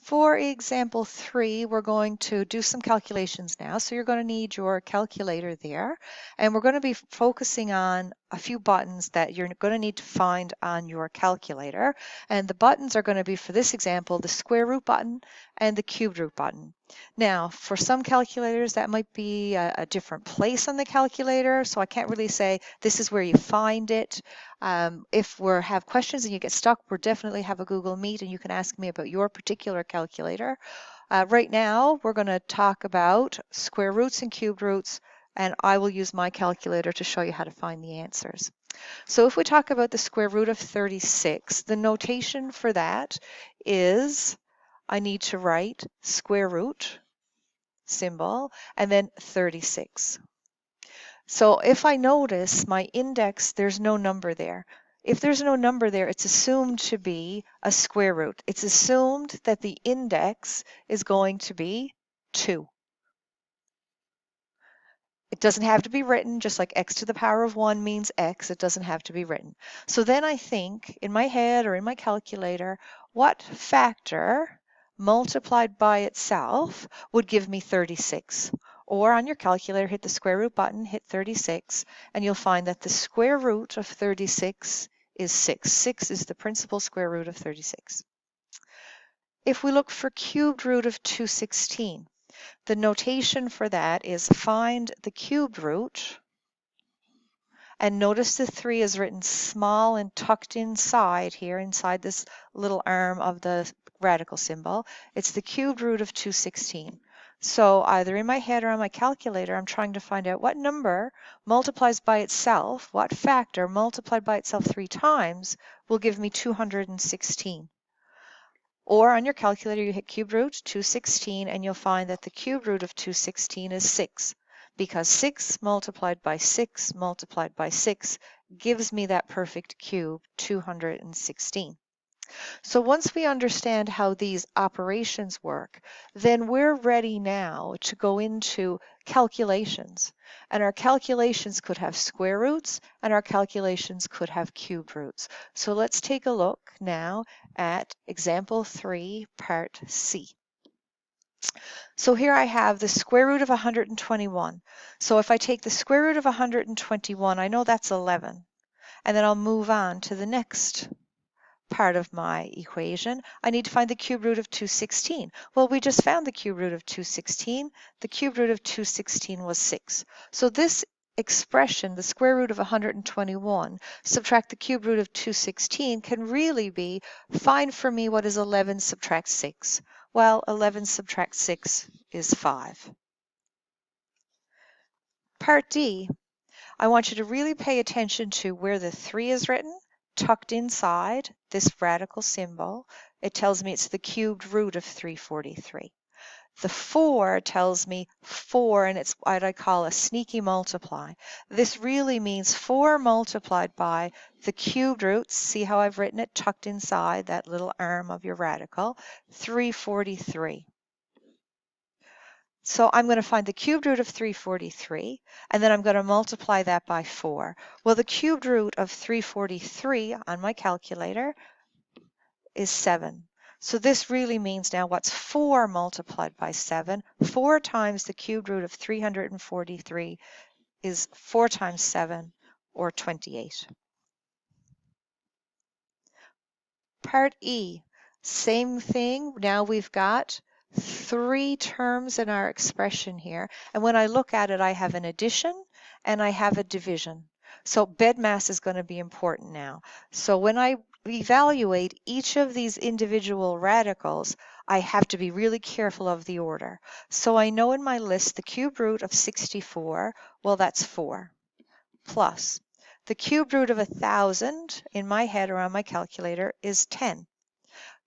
For example 3, we're going to do some calculations now. So you're going to need your calculator there, and we're going to be focusing on a few buttons that you're going to need to find on your calculator. And the buttons are going to be, for this example, the square root button and the cube root button. Now, for some calculators, that might be a different place on the calculator, so I can't really say this is where you find it. If we have questions and you get stuck, we'll definitely have a Google Meet and you can ask me about your particular calculator. Right now, we're going to talk about square roots and cube roots, and I will use my calculator to show you how to find the answers. So if we talk about the square root of 36, the notation for that is I need to write square root symbol and then 36. So if I notice my index, there's no number there. If there's no number there, it's assumed to be a square root. It's assumed that the index is going to be 2. It doesn't have to be written, just like x to the power of 1 means x. It doesn't have to be written. So then I think in my head or in my calculator, what factor multiplied by itself would give me 36? Or on your calculator, hit the square root button, hit 36, and you'll find that the square root of 36 is 6. 6 is the principal square root of 36. If we look for cubed root of 216, the notation for that is find the cubed root, and notice the 3 is written small and tucked inside here, inside this little arm of the radical symbol. It's the cubed root of 216. So either in my head or on my calculator, I'm trying to find out what number multiplies by itself, what factor multiplied by itself 3 times will give me 216. Or on your calculator, you hit cube root 216, and you'll find that the cube root of 216 is 6, because 6 multiplied by 6 multiplied by 6 gives me that perfect cube, 216. So once we understand how these operations work, then we're ready now to go into calculations. And our calculations could have square roots, and our calculations could have cubed roots. So let's take a look now at example 3, part C. So here I have the square root of 121. So if I take the square root of 121, I know that's 11. And then I'll move on to the next part of my equation. I need to find the cube root of 216. Well, we just found the cube root of 216. The cube root of 216 was 6. So this expression, the square root of 121, subtract the cube root of 216, can really be find for me what is 11 subtract 6. Well, 11 subtract 6 is 5. Part D, I want you to really pay attention to where the 3 is written, tucked inside this radical symbol. It tells me it's the cubed root of 343. The 4 tells me 4, and it's what I call a sneaky multiply. This really means 4 multiplied by the cubed root. See how I've written it tucked inside that little arm of your radical, 343. So I'm going to find the cubed root of 343, and then I'm going to multiply that by 4. Well, the cubed root of 343 on my calculator is 7. So this really means now what's 4 multiplied by 7? 4 times the cubed root of 343 is 4 times 7, or 28. Part E, same thing. Now we've got 3 terms in our expression here, and when I look at it, I have an addition and I have a division. So bed mass is going to be important now. So when I evaluate each of these individual radicals, I have to be really careful of the order. So I know in my list the cube root of 64, well, that's 4, plus the cube root of 1,000 in my head or on my calculator is 10.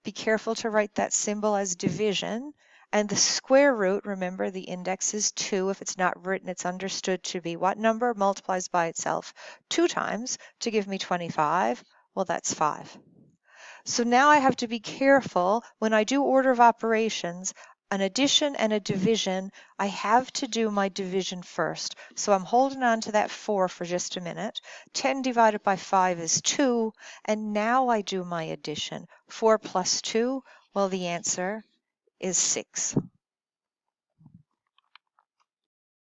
Be careful to write that symbol as division. And the square root, remember the index is 2. If it's not written, it's understood to be what number multiplies by itself 2 times to give me 25? Well, that's 5. So now I have to be careful when I do order of operations, an addition and a division, I have to do my division first. So I'm holding on to that 4 for just a minute. 10 divided by 5 is 2, and now I do my addition. 4 plus 2, well, the answer is 6.